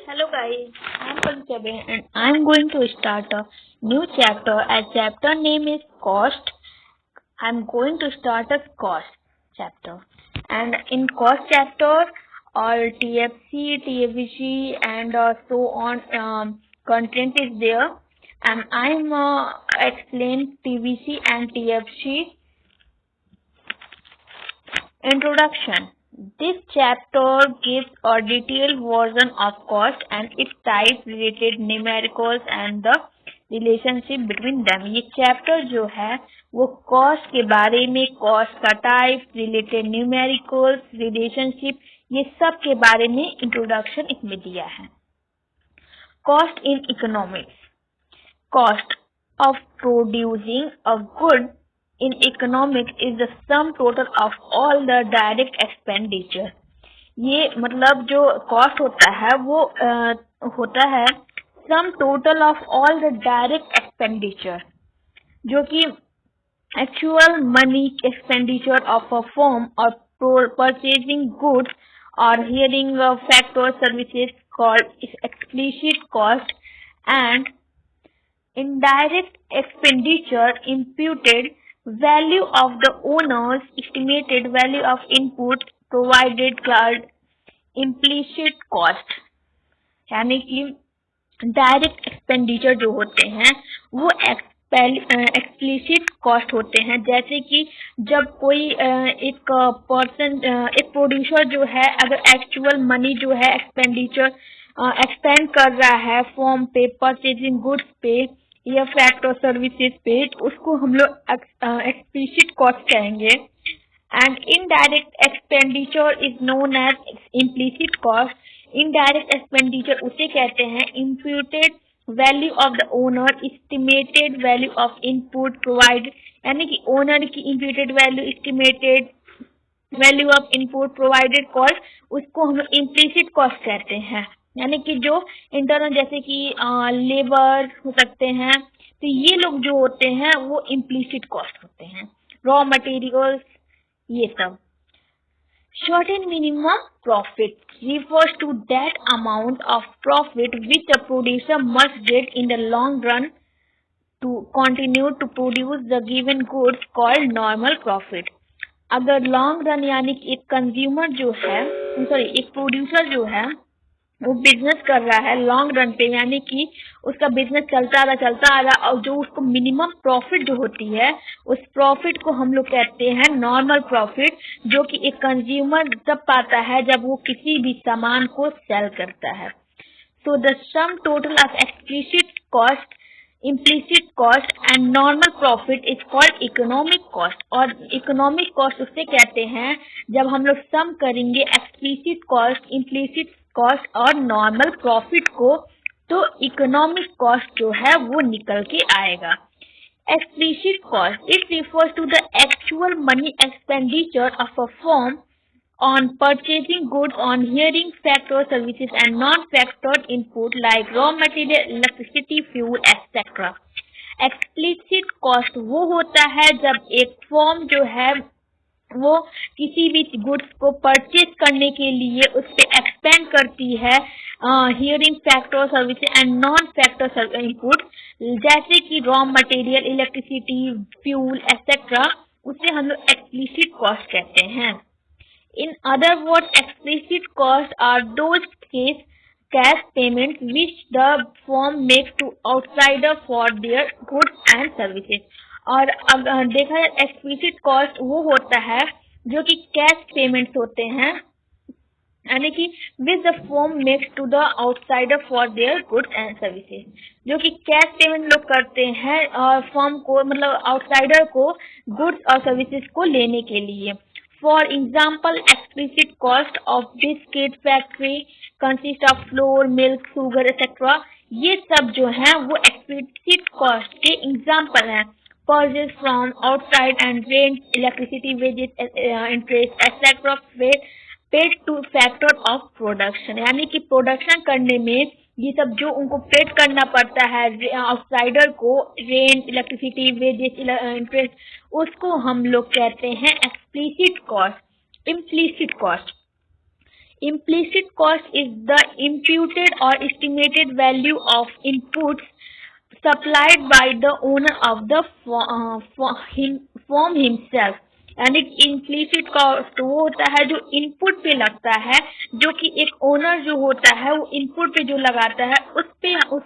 Hello guys, I'm Pankaj and I'm going to start a new chapter. As chapter name is cost, I'm going to start a cost chapter. And in cost chapter, all TFC, TFG and so on content is there. And I'm explain TVC and TFC introduction. This chapter gives a detailed version of cost and its types, related numericals and the relationship between them. ये chapter जो है वो cost के बारे में, cost का type, related numericals, relationship, ये सब के बारे में इंट्रोडक्शन इसमें दिया है. Cost in economics. Cost of producing a good in economics is the sum total of all the direct expenditure. ये मतलब जो कॉस्ट होता है वो होता है sum total of all the direct expenditure, जो कि actual money expenditure of a firm और परचेजिंग गुड्स और hearing factor services called explicit cost and indirect expenditure, imputed value of the owner's estimated value of input provided called implicit cost. यानी कि direct expenditure जो होते हैं वो explicit cost होते हैं. जैसे कि जब कोई एक पर्सन एक प्रोड्यूसर जो है अगर एक्चुअल मनी जो है एक्सपेंडिचर एक्सपेंड कर रहा है फॉर्म पे, परचेजिंग गुड्स पे या फैक्टर सर्विसेज पे, तो उसको हम लोग एक्सप्लिसिट कॉस्ट कहेंगे. And indirect expenditure is known as implicit cost. Indirect expenditure उसे कहते हैं imputed value of the owner, estimated value of input provide, यानी कि ओनर की imputed value, estimated value of input provided cost, उसको हम implicit cost कहते हैं. यानी कि जो इंटरनल जैसे कि लेबर हो सकते हैं, तो ये लोग जो होते हैं वो इम्प्लिसिट कॉस्ट होते हैं. रॉ मटेरियल्स ये सब. Certain minimum profit refers to that amount of profit which a producer must get in the long run to continue to produce the given goods called normal profit. अगर long run यानी कि एक consumer जो है एक producer जो है वो बिजनेस कर रहा है लॉन्ग रन पे, यानी कि उसका बिजनेस चलता आ रहा और जो उसको मिनिमम प्रॉफिट जो होती है उस प्रॉफिट को हम लोग कहते हैं नॉर्मल प्रॉफिट, जो कि एक कंज्यूमर तब पाता है जब वो किसी भी सामान को सेल करता है. So the sum total of explicit cost, implicit cost and normal profit is called economic cost. और इकोनॉमिक कॉस्ट उससे कहते हैं जब हम लोग सम करेंगे एक्सप्लिसिट कॉस्ट, इम्प्लिसिट कॉस्ट और नॉर्मल प्रॉफिट को, तो इकोनॉमिक कॉस्ट जो है वो निकल के आएगा. Explicit cost it refers to the actual money expenditure of a firm on purchasing goods, on hiring factor services and non-factored input like raw material, electricity, fuel, etc. Explicit cost वो होता है जब एक फर्म जो है वो किसी भी गुड्स को परचेज करने के लिए उस पर एक्सपेंड करती है hearing factor services and non factor input, जैसे कि raw material, electricity, fuel etcetera, उसे हम लोग एक्सप्लिसिट कॉस्ट कहते हैं. In other words, explicit costs are those cash payments which the firm makes to outsider for their goods and services. और अगर देखा जाए एक्सप्लिसिट कॉस्ट वो होता है जो कि कैश पेमेंट्स होते हैं, यानी कि which the firm makes to the outsider for their goods and services, जो कि कैश पेमेंट लोग करते हैं फर्म को, मतलब आउटसाइडर को गुड्स और सर्विसेज को लेने के लिए. For example, explicit cost of biscuit factory consist of flour, milk, sugar, etc. ये सब जो हैं वो explicit cost के example हैं. Purchase from outside and rent, electricity, wages, interest, etc. paid to factor of production. यानी कि प्रोडक्शन करने में ये सब जो उनको पेड करना पड़ता है आउटसाइडर को, रेंट, इलेक्ट्रिसिटी, वेजेस, इंटरेस्ट, उसको हम लोग कहते हैं explicit cost. Implicit cost Implicit cost is the imputed or estimated value of inputs supplied by the owner of the firm himself. यानी इम्प्लीसिट कॉस्ट वो होता है जो इनपुट पे लगता है, जो कि एक ओनर जो होता है वो इनपुट पे जो लगाता है उस पे उस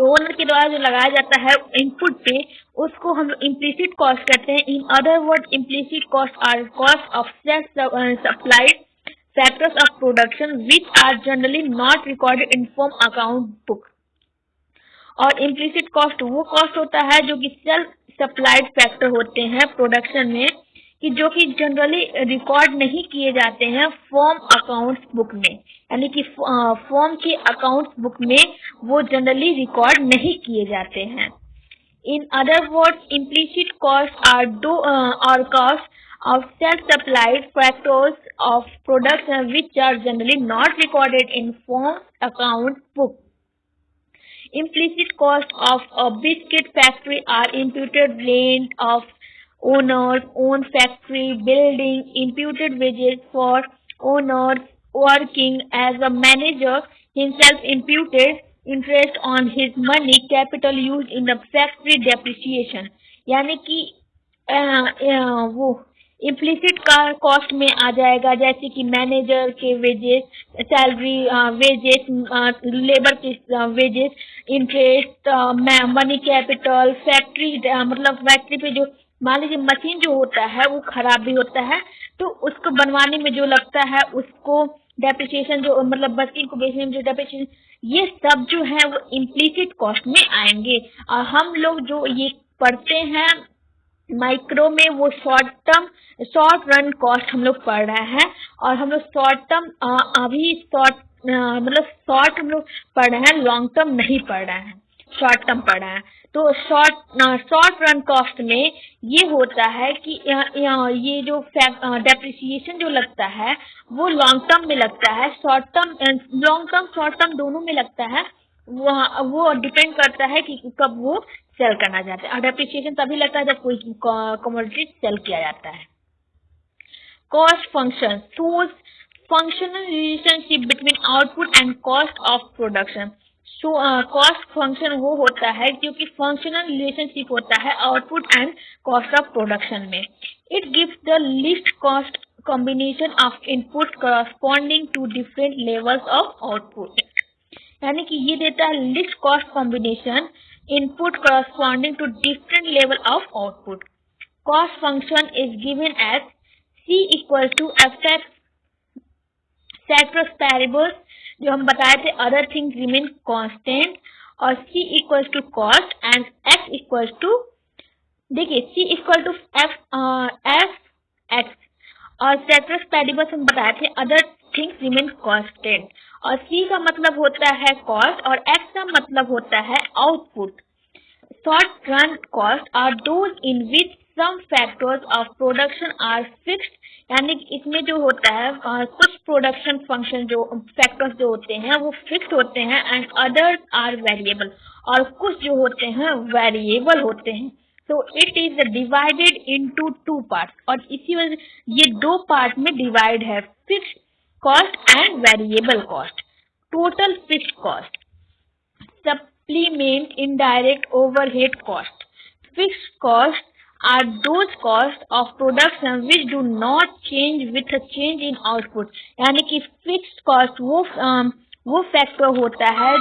ओनर के द्वारा जो लगाया जाता है इनपुट पे, उसको हम इम्प्लीसिट कॉस्ट कहते हैं. In other word implicit cost are cost of self supplied factors of production which are generally not recorded in firm account book. और इम्प्लिसिट कॉस्ट वो कॉस्ट होता है जो कि सेल्फ सप्लाइड फैक्टर होते हैं प्रोडक्शन में, कि जो कि जनरली रिकॉर्ड नहीं किए जाते हैं फर्म अकाउंट्स बुक में, यानी कि फर्म के अकाउंट्स बुक में वो जनरली रिकॉर्ड नहीं किए जाते हैं. In other words implicit cost are cost of self-supplied factors of production which are generally not recorded in firm account book. Implicit cost of a biscuit factory are imputed rent of owners, own factory building, imputed wages for owners working as a manager himself, imputed interest on his money capital used in the factory depreciation. यानी कि वो implicit का cost में आ जाएगा, जैसे कि manager के wages, salary wages, labour के wages, interest, money capital, factory मतलब फैक्ट्री पे जो मान लीजिए मशीन जो होता है वो खराब भी होता है तो उसको बनवाने में जो लगता है उसको डेप्रिसिएशन, जो मतलब मशीन को बेचने में जो डेप्रिसिएशन, ये सब जो है वो इम्प्लिसिट कॉस्ट में आएंगे. और हम लोग जो ये पढ़ते हैं माइक्रो में वो शॉर्ट रन कॉस्ट हम लोग पढ़ रहे हैं, और हम लोग शॉर्ट टर्म अभी मतलब शॉर्ट हम लोग पढ़ रहे हैं, लॉन्ग टर्म नहीं पढ़ रहे हैं, शॉर्ट टर्म पढ़ रहे हैं. तो शॉर्ट रन कॉस्ट में ये होता है कि ये जो डेप्रिसिएशन जो लगता है वो लॉन्ग टर्म में लगता है, लॉन्ग टर्म शॉर्ट टर्म दोनों में लगता है. वो डिपेंड करता है कि कब वो सेल करना चाहते हैं. और डेप्रिसिएशन तभी लगता है जब कोई कमोडिटी सेल किया जाता है. Cost function shows functional relationship between output and cost of production. So cost function वो होता है क्योंकि फंक्शनल रिलेशनशिप होता है output and cost of production में. It gives the least cost combination of input corresponding to different levels of output. यानी कि ये देता है least cost combination input corresponding to different level of output. Cost function is given as C equals to F ceteris paribus, जो हम बताए थे other things remain constant, और C equals to cost and X equals to, देखिए C equal to F X और ceteris paribus हम बताए थे other things remain constant, और C का मतलब होता है cost और X का मतलब होता है output. Short run cost are those in which some factors of production are fixed, यानी कि इसमें जो होता है कुछ प्रोडक्शन फंक्शन जो फैक्टर्स जो होते हैं वो फिक्स्ड होते हैं, एंड अदर्स आर वेरिएबल, और कुछ जो होते हैं वेरिएबल होते हैं. So it is divided into two parts, और इसी वजह ये दो पार्ट में डिवाइड है, fixed cost and variable cost. Total fixed cost, supplement indirect overhead cost. Fixed costs are those costs of production which do not change with a change in output. यानी कि fixed cost वो factor होता है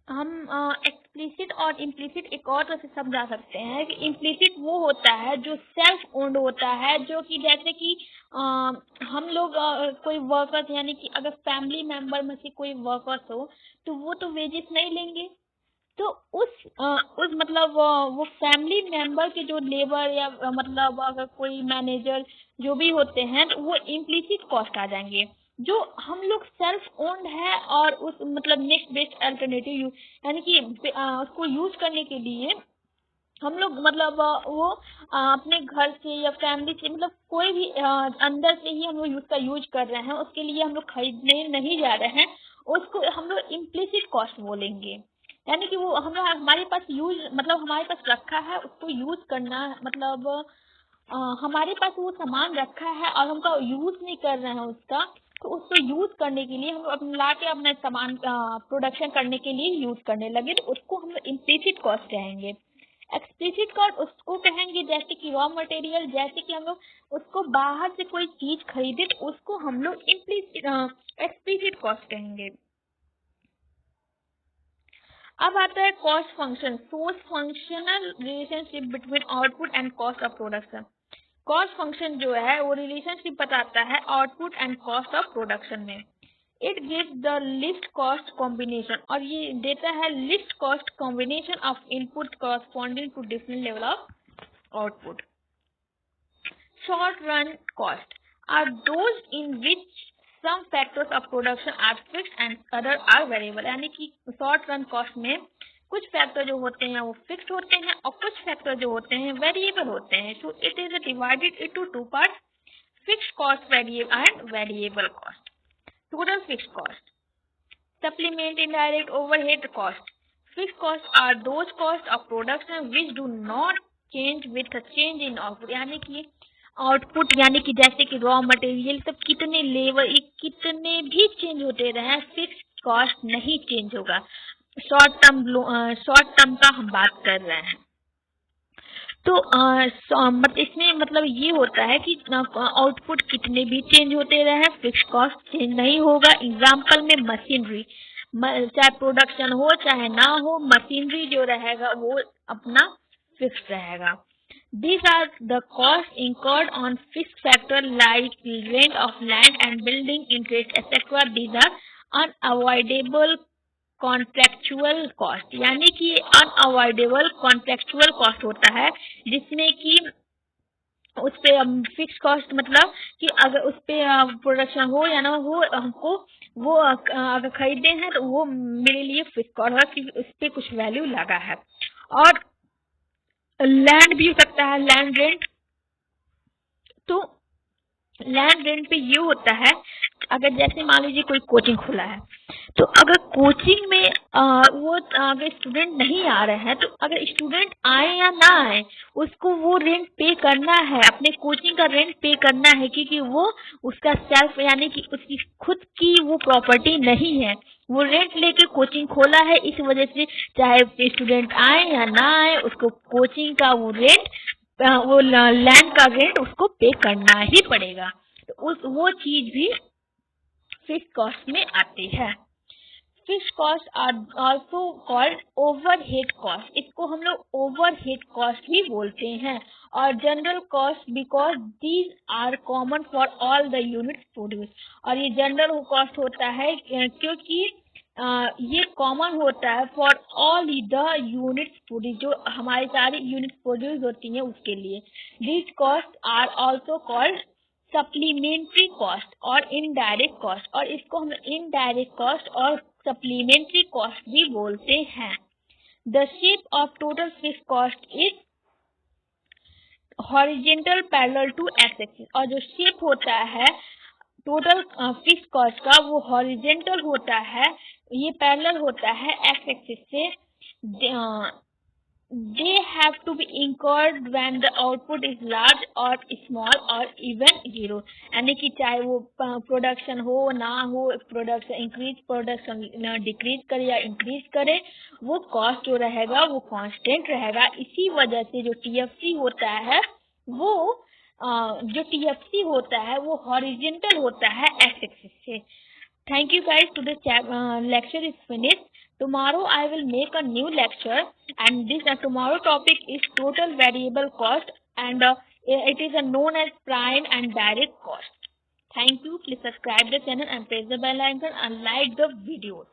हम explicit और implicit एक और तरह से समझा सकते हैं कि इम्प्लिसिट वो होता है जो सेल्फ ओन्ड होता है, जो कि जैसे कि हम लोग कोई वर्कर्स, यानी कि अगर फैमिली मेंबर में से कोई वर्कर्स हो तो वो तो वेजेस नहीं लेंगे, तो उस मतलब वो फैमिली मेंबर के जो लेबर या मतलब अगर कोई मैनेजर जो भी होते हैं तो वो इम्प्लिसिट कॉस्ट आ जाएंगे. जो हम लोग सेल्फ ओन्ड है और उस मतलब नेक्स्ट बेस्ट अल्टरनेटिव यानी कि उसको यूज करने के लिए हम लोग मतलब वो अपने घर से या फैमिली से मतलब कोई भी अंदर से ही हम लोग उसका यूज कर रहे हैं, उसके लिए हम लोग खरीदने नहीं जा रहे हैं, उसको हम लोग इम्प्लिसिट कॉस्ट बोलेंगे. यानी कि वो हम हमारे पास यूज मतलब हमारे पास रखा है, उसको यूज करना मतलब हमारे पास वो सामान रखा है और हमका यूज नहीं कर रहे हैं उसका, तो उसको यूज करने के लिए हम अपने ला के अपने सामान प्रोडक्शन करने के लिए यूज करने लगे, तो उसको हम इम्प्लिसिट कॉस्ट कहेंगे। एक्सप्लिसिट कॉस्ट उसको कहेंगे जैसे कि रॉ मटेरियल, जैसे कि हम लोग उसको बाहर से कोई चीज खरीदे तो उसको हम लोग एक्सप्लिसिट कॉस्ट कहेंगे। अब आता है कॉस्ट फंक्शन, सोर्स functional relationship between output and cost of production. Cost function जो है वो रिलेशनशिप बताता है output and cost of production में। It gives the least cost combination, और ये देता है least cost combination of input corresponding to different level of output. Short run cost are those in which some factors of production are fixed and other are variable, यानी कि short run cost में कुछ factor जो होते हैं वो fixed होते हैं और कुछ फैक्टर जो होते हैं वेरिएबल होते हैं। So it is divided into two parts, fixed cost and variable cost. Total fixed cost, supplement indirect overhead cost. Fixed cost are those cost of production which do not change with change in output, यानी कि output यानी कि जैसे कि raw material सब कितने level कितने भी चेंज होते रहे, फिक्स्ड कॉस्ट नहीं चेंज होगा। शॉर्ट टर्म का हम बात कर रहे हैं। तो इसमें मतलब ये होता है कि आउटपुट कितने भी चेंज होते रहे, फिक्स्ड कॉस्ट चेंज नहीं होगा। एग्जाम्पल में मशीनरी, चाहे प्रोडक्शन हो चाहे ना हो, मशीनरी जो रहेगा वो अपना फिक्स्ड रहेगा। These are the costs incurred on fixed factor like rent of land and building, interest, etc. These are unavoidable contractual cost, यानी कि unavoidable contractual cost होता है जिसमें कि उस पे फिक्स कॉस्ट मतलब कि अगर उस पे प्रोडक्शन हो या ना हो, हमको वो अगर खरीदे हैं तो वो मेरे लिए फिक्स कॉस्ट है क्योंकि उस पे कुछ वैल्यू लगा है। और लैंड भी हो सकता है, लैंड रेंट। तो लैंड रेंट पे ये होता है, अगर जैसे मान लीजिए कोई कोचिंग खुला है, तो अगर कोचिंग में वो अगर स्टूडेंट नहीं आ रहे हैं, तो अगर स्टूडेंट आए या ना आए उसको वो रेंट पे करना है, अपने कोचिंग का रेंट पे करना है, क्योंकि वो उसका सेल्फ यानी कि उसकी खुद की वो प्रॉपर्टी नहीं है, वो रेंट लेके कोचिंग खोला है। इस वजह से चाहे स्टूडेंट आए या ना आए उसको कोचिंग का वो रेंट वो लैंड का रेंट उसको पे करना ही पड़ेगा। तो वो चीज भी फिक्स्ड कॉस्ट में आती है। Fixed cost are also called overhead cost, इसको हम लोग ओवरहेड कॉस्ट भी बोलते हैं। और general cost because these are common for all the units produce, और ये जनरल कॉस्ट होता है क्योंकि ये कॉमन होता है for all the units produce, जो हमारी सारी यूनिट्स प्रोड्यूस होती हैं उसके लिए। These cost are also called supplementary cost और इनडायरेक्ट कॉस्ट, और इसको हम इनडायरेक्ट कॉस्ट और सप्लीमेंट्री कॉस्ट भी बोलते हैं। The shape of total fixed cost is horizontal parallel to X axis, और जो शेप होता है टोटल फिक्स्ड कॉस्ट का वो हॉरिजेंटल होता है, ये पैरेलल होता है एक्स एक्सिस से। they have to be incurred when the output is large or small or even zero, यानी कि चाहे वो प्रोडक्शन हो ना हो, प्रोडक्शन इंक्रीज प्रोडक्शन डिक्रीज करे या इंक्रीज करे, वो कॉस्ट जो रहेगा वो कांस्टेंट रहेगा। इसी वजह से जो टीएफसी होता है वो हॉरिजेंटल होता है एक्स एक्सिस से। Thank you guys. Today's lecture is finished. Tomorrow I will make a new lecture, and this tomorrow topic is total variable cost, and it is known as prime and direct cost. Thank you. Please subscribe the channel and press the bell icon and like the videos.